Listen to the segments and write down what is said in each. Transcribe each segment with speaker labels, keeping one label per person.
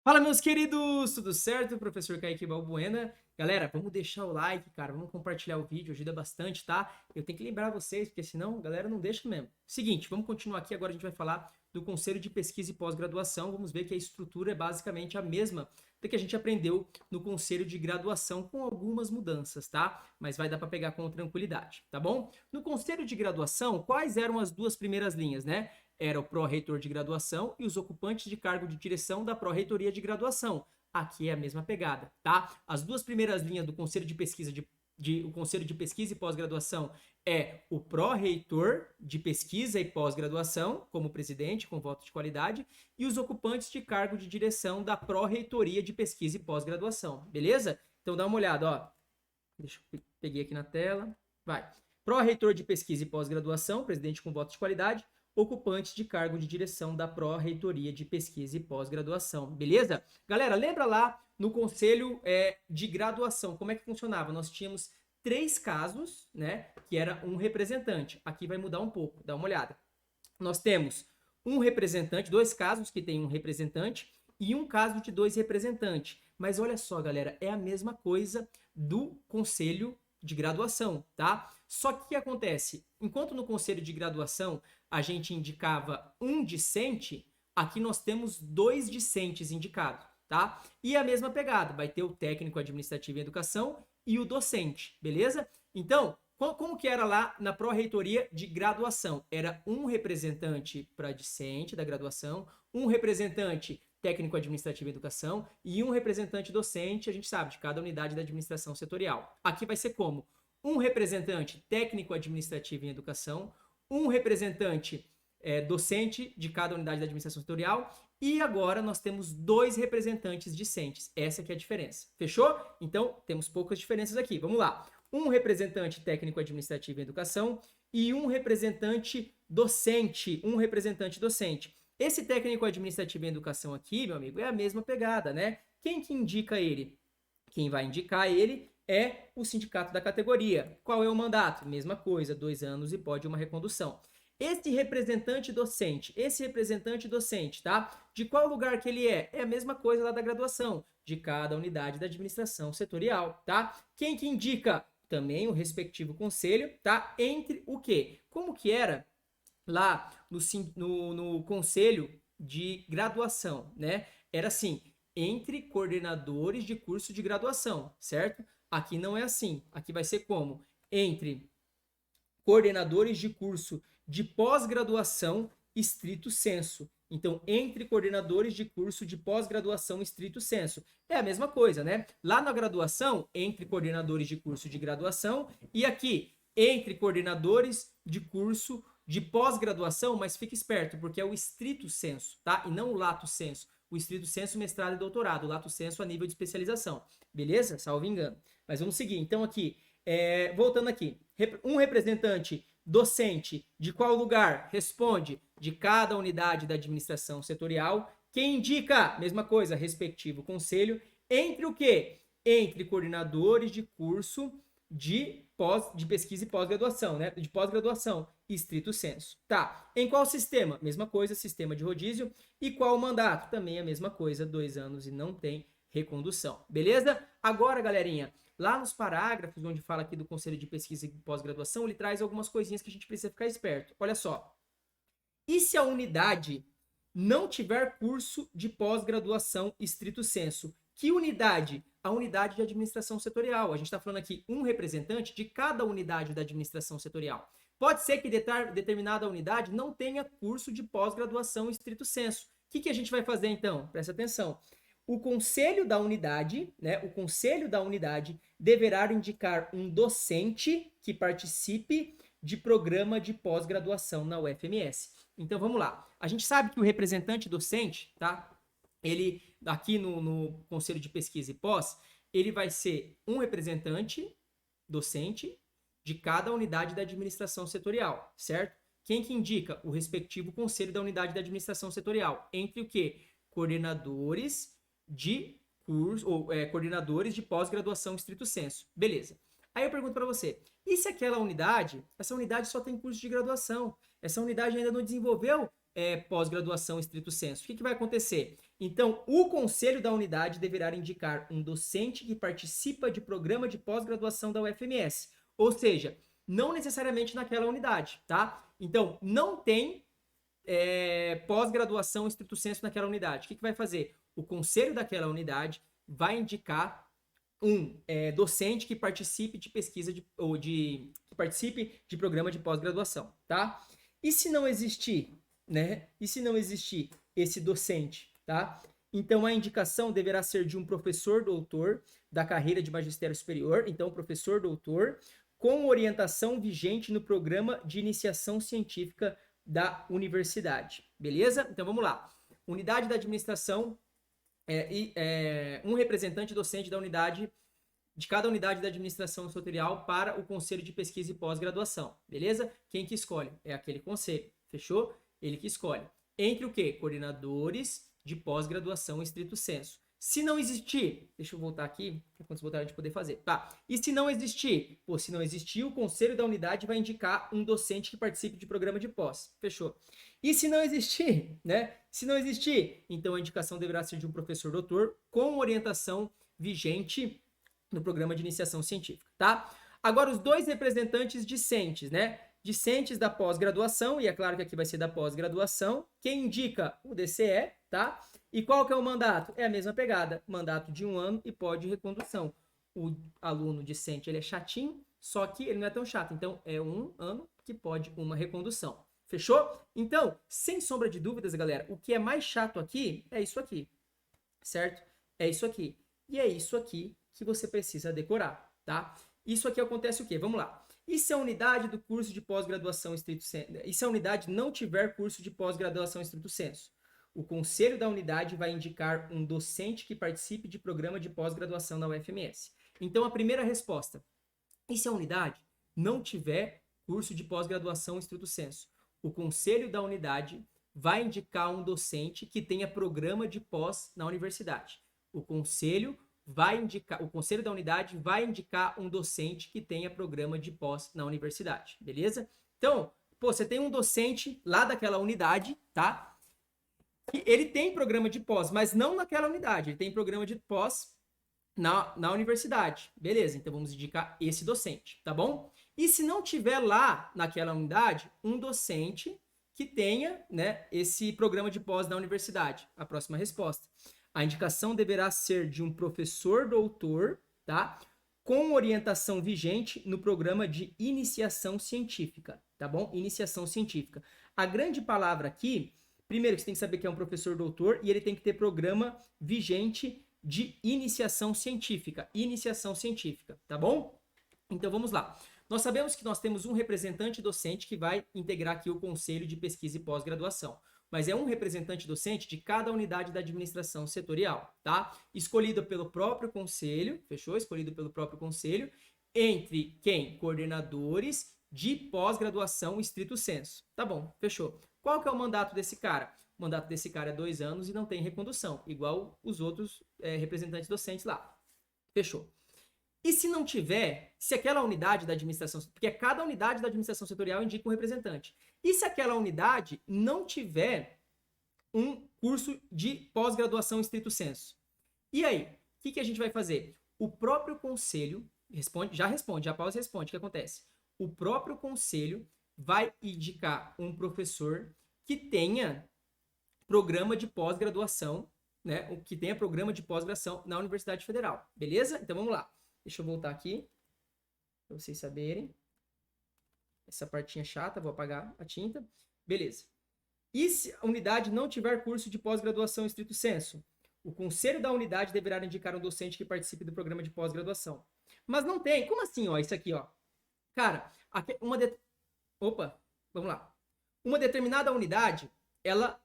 Speaker 1: Fala, meus queridos, tudo certo? Professor Kaique Balbuena. Galera, vamos deixar o like, cara, vamos compartilhar o vídeo, ajuda bastante, tá? Eu tenho que lembrar vocês, porque senão a galera não deixa mesmo. Seguinte, vamos continuar aqui, agora a gente vai falar do Conselho de Pesquisa e Pós-Graduação. Vamos ver que a estrutura é basicamente a mesma da que a gente aprendeu no Conselho de Graduação, com algumas mudanças, tá? Mas vai dar para pegar com tranquilidade, tá bom? No Conselho de Graduação, quais eram as duas primeiras linhas, né? Era o pró-reitor de graduação e os ocupantes de cargo de direção da pró-reitoria de graduação. Aqui é a mesma pegada, tá? As duas primeiras linhas do Conselho de Pesquisa o Conselho de Pesquisa e Pós-Graduação é o pró-reitor de pesquisa e pós-graduação, como presidente, com voto de qualidade, e os ocupantes de cargo de direção da pró-reitoria de pesquisa e pós-graduação, beleza? Então dá uma olhada, ó. Deixa eu peguei aqui na tela. Vai. Pró-reitor de pesquisa e pós-graduação, presidente com voto de qualidade, ocupantes de cargo de direção da pró-reitoria de pesquisa e pós-graduação, beleza? Galera, lembra lá no conselho de graduação, como é que funcionava? Nós tínhamos 3 casos, né, que era um representante. Aqui vai mudar um pouco, dá uma olhada. Nós temos um representante, 2 casos que tem um representante e um caso de 2 representantes. Mas olha só, galera, é a mesma coisa do conselho de graduação, tá? Só que o que acontece? Enquanto no conselho de graduação a gente indicava um discente, aqui nós temos 2 discentes indicados, tá? E a mesma pegada, vai ter o técnico administrativo em educação e o docente, beleza? Então, como que era lá na pró-reitoria de graduação? Era um representante para discente da graduação, um representante técnico administrativo em educação e um representante docente, a gente sabe, de cada unidade da administração setorial. Aqui vai ser como? Um representante técnico administrativo em educação, um representante docente de cada unidade da administração setorial e agora nós temos 2 representantes discentes. Essa que é a diferença. Fechou? Então, temos poucas diferenças aqui. Vamos lá. Um representante técnico administrativo em educação e um representante docente. Esse técnico administrativo em educação aqui, meu amigo, é a mesma pegada, né? Quem que indica ele? Quem vai indicar ele é o sindicato da categoria. Qual é o mandato? Mesma coisa, 2 anos e pode uma recondução. Esse representante docente, tá? De qual lugar que ele é? É a mesma coisa lá da graduação, de cada unidade da administração setorial, tá? Quem que indica? Também o respectivo conselho, tá? Entre o quê? Como que era lá no conselho de graduação, né? Era assim, entre coordenadores de curso de graduação, certo? Aqui não é assim. Aqui vai ser como? Entre coordenadores de curso de pós-graduação estrito sensu. Então, entre coordenadores de curso de pós-graduação estrito sensu. É a mesma coisa, né? Lá na graduação, entre coordenadores de curso de graduação e aqui, entre coordenadores de curso de pós-graduação, mas fique esperto, porque é o estrito sensu, tá? E não o lato sensu. O estrito sensu, mestrado e doutorado. O lato sensu a nível de especialização. Beleza? Salvo engano. Mas vamos seguir. Então, aqui, voltando aqui. Um representante docente de qual lugar? Responde de cada unidade da administração setorial. Quem indica? Mesma coisa, respectivo conselho. Entre o quê? Entre coordenadores de curso de pesquisa e pós-graduação, né? De pós-graduação, estrito sensu. Tá. Em qual sistema? Mesma coisa, sistema de rodízio. E qual mandato? Também a mesma coisa, 2 anos e não tem recondução. Beleza? Agora, galerinha, lá nos parágrafos, onde fala aqui do Conselho de Pesquisa e Pós-Graduação, ele traz algumas coisinhas que a gente precisa ficar esperto. Olha só. E se a unidade não tiver curso de pós-graduação estrito sensu? Que unidade? A unidade de administração setorial. A gente está falando aqui um representante de cada unidade da administração setorial. Pode ser que determinada unidade não tenha curso de pós-graduação estrito sensu. O que a gente vai fazer então? Presta atenção. O conselho da unidade, né? O conselho da unidade deverá indicar um docente que participe de programa de pós-graduação na UFMS. Então vamos lá. A gente sabe que o representante docente, tá? Ele aqui no Conselho de Pesquisa e Pós, ele vai ser um representante docente de cada unidade da administração setorial, certo? Quem que indica? O respectivo conselho da unidade da administração setorial. Entre o quê? Coordenadores de curso, ou coordenadores de pós-graduação estrito sensu. Beleza. Aí eu pergunto para você, e se aquela unidade, essa unidade só tem curso de graduação, essa unidade ainda não desenvolveu pós-graduação estrito sensu, o que vai acontecer? Então, o conselho da unidade deverá indicar um docente que participa de programa de pós-graduação da UFMS. Ou seja, não necessariamente naquela unidade, tá? Então, não tem pós-graduação estricto sensu naquela unidade. O que vai fazer? O conselho daquela unidade vai indicar um docente que participe de pesquisa que participe de programa de pós-graduação, tá? E se não existir, né? E se não existir esse docente, tá? Então a indicação deverá ser de um professor doutor da carreira de magistério superior, então professor doutor, com orientação vigente no programa de iniciação científica da universidade, beleza? Então vamos lá. Unidade da administração um representante docente da unidade, de cada unidade da administração setorial para o conselho de pesquisa e pós-graduação, beleza? Quem que escolhe? É aquele conselho, fechou? Ele que escolhe. Entre o quê? Coordenadores de pós-graduação estrito sensu. Se não existir, deixa eu voltar aqui, para quando voltar a gente poder fazer, tá? E se não existir? Pô, se não existir, o conselho da unidade vai indicar um docente que participe de programa de pós, fechou? E se não existir, né? Se não existir, então a indicação deverá ser de um professor doutor com orientação vigente no programa de iniciação científica, tá? Agora, os dois representantes discentes, né? Discentes da pós-graduação, e é claro que aqui vai ser da pós-graduação, quem indica o DCE, tá? E qual que é o mandato? É a mesma pegada, mandato de 1 ano e pode recondução. O aluno discente, ele é chatinho, só que ele não é tão chato, então é 1 ano que pode uma recondução. Fechou? Então, sem sombra de dúvidas, galera, o que é mais chato aqui é isso aqui, certo? É isso aqui. E é isso aqui que você precisa decorar, tá? Isso aqui acontece o quê? Vamos lá. E se a unidade do curso de pós-graduação estrito sensu, e se a unidade não tiver curso de pós-graduação estrito sensu? O conselho da unidade vai indicar um docente que participe de programa de pós-graduação na UFMS. Então, a primeira resposta. E se a unidade não tiver curso de pós-graduação estrito sensu? O conselho da unidade vai indicar um docente que tenha programa de pós na universidade. O conselho da unidade vai indicar um docente que tenha programa de pós na universidade, beleza? Então, pô, você tem um docente lá daquela unidade, tá? Ele tem programa de pós, mas não naquela unidade. Ele tem programa de pós na universidade. Beleza, então vamos indicar esse docente, tá bom? E se não tiver lá naquela unidade um docente que tenha, né, esse programa de pós na universidade? A próxima resposta. A indicação deverá ser de um professor doutor, tá? Com orientação vigente no programa de iniciação científica, tá bom? Iniciação científica. A grande palavra aqui, primeiro que você tem que saber que é um professor doutor e ele tem que ter programa vigente de iniciação científica, tá bom? Então vamos lá. Nós sabemos que nós temos um representante docente que vai integrar aqui o conselho de pesquisa e pós-graduação, mas é um representante docente de cada unidade da administração setorial, tá? Escolhido pelo próprio conselho, fechou? Escolhido pelo próprio conselho, entre quem? Coordenadores de pós-graduação estrito sensu. Tá bom, fechou. Qual que é o mandato desse cara? O mandato desse cara é 2 anos e não tem recondução, igual os outros representantes docentes lá. Fechou. E se não tiver, se aquela unidade da administração, porque cada unidade da administração setorial indica um representante. E se aquela unidade não tiver um curso de pós-graduação estrito sensu? E aí, o que a gente vai fazer? O próprio conselho já pausa e responde. O que acontece? O próprio conselho vai indicar um professor que tenha programa de pós-graduação, né? Que tenha programa de pós-graduação na Universidade Federal. Beleza? Então vamos lá. Deixa eu voltar aqui para vocês saberem. Essa partinha chata, vou apagar a tinta. Beleza. E se a unidade não tiver curso de pós-graduação estrito sensu? O conselho da unidade deverá indicar um docente que participe do programa de pós-graduação. Mas não tem. Como assim, ó? Isso aqui, ó. Cara, vamos lá. Uma determinada unidade, ela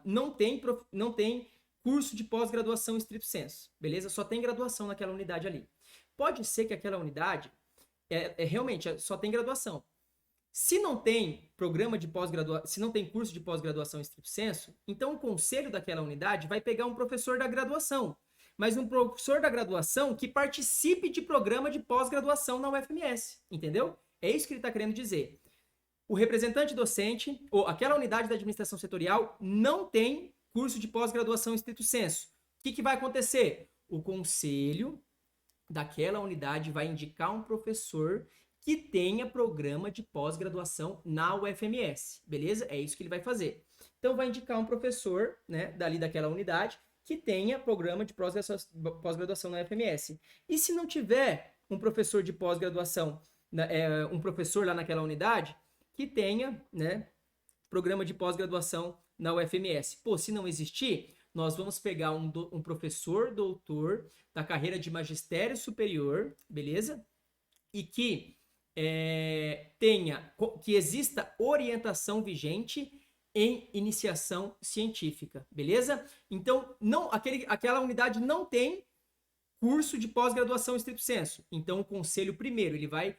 Speaker 1: não tem curso de pós-graduação estrito sensu, beleza? Só tem graduação naquela unidade ali. Pode ser que aquela unidade realmente só tem graduação. Se não tem programa de pós-graduação, se não tem curso de pós-graduação estrito sensu, então o conselho daquela unidade vai pegar um professor da graduação, mas um professor da graduação que participe de programa de pós-graduação na UFMS, entendeu? É isso que ele está querendo dizer. o representante docente, ou aquela unidade da administração setorial, não tem curso de pós-graduação estrito sensu. O que vai acontecer? O conselho daquela unidade vai indicar um professor que tenha programa de pós-graduação na UFMS, beleza? É isso que ele vai fazer. Então, vai indicar um professor, né, dali daquela unidade, que tenha programa de pós-graduação na UFMS. E se não tiver um professor de pós-graduação, um professor lá naquela unidade, que tenha, né, programa de pós-graduação na UFMS. Pô, se não existir, nós vamos pegar um professor doutor da carreira de magistério superior, beleza? E que que exista orientação vigente em iniciação científica, beleza? Então, aquela unidade não tem curso de pós-graduação estrito sensu. Então, o conselho primeiro, ele vai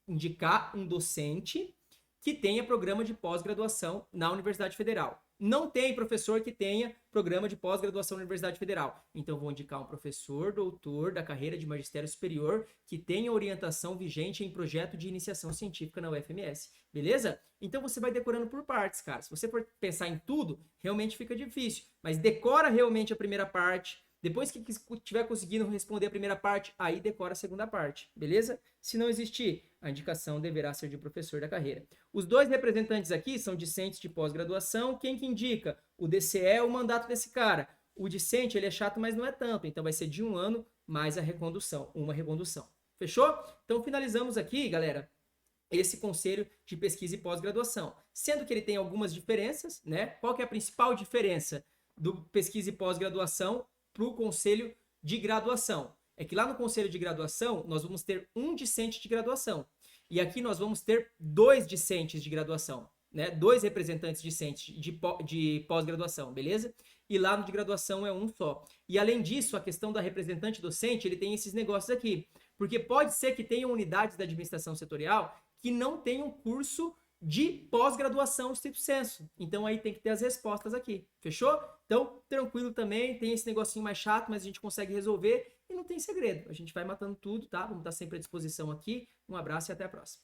Speaker 1: indicar um docente que tenha programa de pós-graduação na Universidade Federal. Não tem professor que tenha programa de pós-graduação na Universidade Federal. Então, vou indicar um professor, doutor da carreira de magistério superior que tenha orientação vigente em projeto de iniciação científica na UFMS. Beleza? Então, você vai decorando por partes, cara. Se você for pensar em tudo, realmente fica difícil. Mas decora realmente a primeira parte. Depois que estiver conseguindo responder a primeira parte, aí decora a segunda parte, beleza? Se não existir, a indicação deverá ser de professor da carreira. Os dois representantes aqui são discentes de pós-graduação. Quem que indica? O DCE é o mandato desse cara. O discente, ele é chato, mas não é tanto. Então, vai ser de 1 ano mais a recondução, uma recondução. Fechou? Então, finalizamos aqui, galera, esse conselho de pesquisa e pós-graduação. Sendo que ele tem algumas diferenças, né? Qual que é a principal diferença do pesquisa e pós-graduação para o conselho de graduação? É que lá no conselho de graduação, nós vamos ter um discente de graduação. E aqui nós vamos ter 2 discentes de graduação, né? 2 representantes discentes de pós-graduação, beleza? E lá no de graduação é um só. E além disso, a questão da representante docente, ele tem esses negócios aqui. Porque pode ser que tenham unidades da administração setorial que não tenham curso de pós-graduação estrito sensu. Então, aí tem que ter as respostas aqui. Fechou? Então, tranquilo também. Tem esse negocinho mais chato, mas a gente consegue resolver e não tem segredo. A gente vai matando tudo, tá? Vamos estar sempre à disposição aqui. Um abraço e até a próxima.